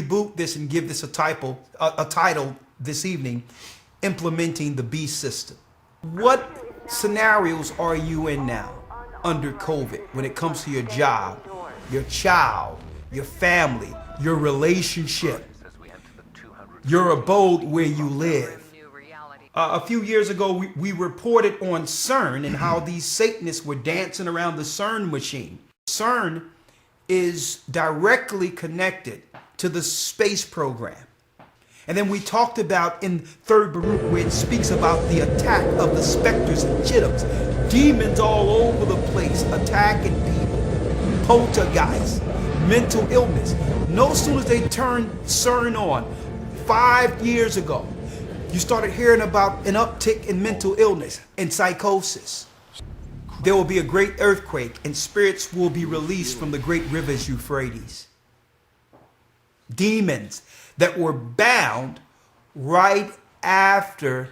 reboot this and give this a title this evening, Implementing the B System. What scenarios are you in now under COVID when it comes to your job, your child, your family, your relationship, your abode where you live? A few years ago, we reported on CERN and how these Satanists were dancing around the CERN machine. CERN is directly connected to the space program. And then we talked about in Third Baruch where it speaks about the attack of the specters and chittims, demons all over the place attacking people, poltergeists, mental illness. No sooner as they turned CERN on 5 years ago, you started hearing about an uptick in mental illness and psychosis. There will be a great earthquake and spirits will be released from the great rivers Euphrates. Demons that were bound right after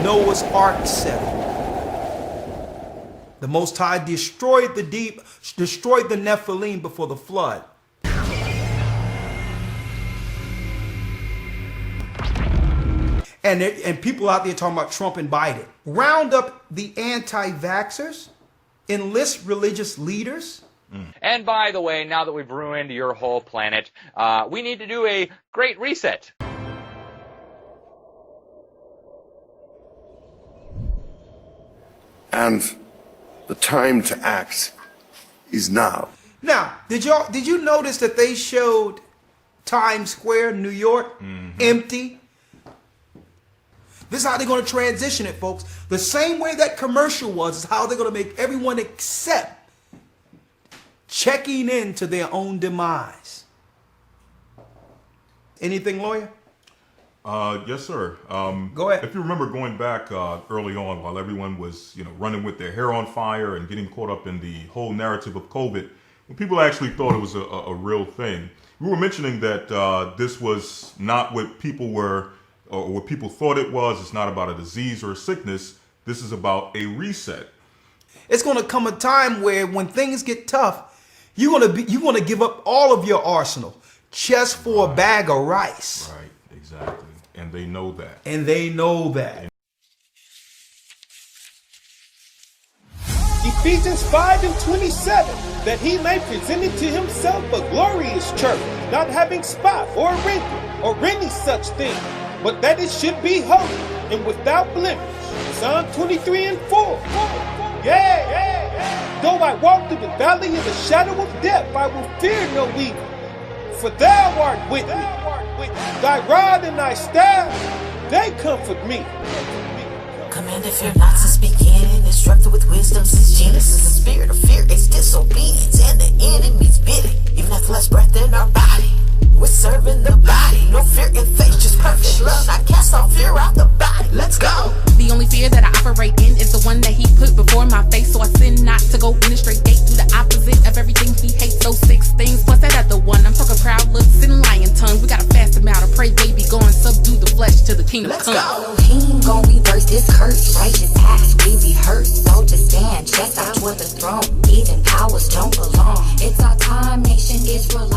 Noah's Ark settled. The Most High destroyed the deep, destroyed the Nephilim before the flood. And people out there talking about Trump and Biden. Round up the anti-vaxxers, enlist religious leaders. And by the way, now that we've ruined your whole planet, we need to do a great reset. And the time to act is now. Now, did you notice that they showed Times Square, New York, empty? This is how they're going to transition it, folks. The same way that commercial was is how they're going to make everyone accept checking into their own demise. Anything, lawyer? Yes, sir. Go ahead. If you remember going back early on, while everyone was, running with their hair on fire and getting caught up in the whole narrative of COVID, when people actually thought it was a real thing, we were mentioning that this was not what people were, or what people thought it was. It's not about a disease or a sickness. This is about a reset. It's going to come a time where when things get tough, you're going to give up all of your arsenal just for a bag of rice. Right, exactly. And they know that. And they know that. Ephesians 5:27, that he may present it to himself a glorious church, not having spot or wrinkle or any such thing, but that it should be holy and without blemish. Psalm 23:4. Yeah. Though I walk through the valley of the shadow of death, I will fear no evil, for thou art with me. Thy rod and thy staff, they comfort me. Commanded fear not since beginning, instructed with wisdom since Genesis. The spirit of fear is disobedience, and the enemy's bidding. Even after less breath in our body, we're serving the body. No fear in faith, just perfect love. I cast all fear out the body. Let's go. The only fear that I operate in is the one that he put before my face. So I sin not to go in a straight gate, do the opposite of everything he hates. Those 6 things plus that other one. I'm talking proud looks and lying tongue. We gotta fast him out. I pray baby go and subdue the flesh to the kingdom Let's come. Go. He ain't gon' reverse this curse. Righteous acts we rehearse. Soldiers stand, chest out toward the throne. Even powers don't belong. It's our time, nation Israel.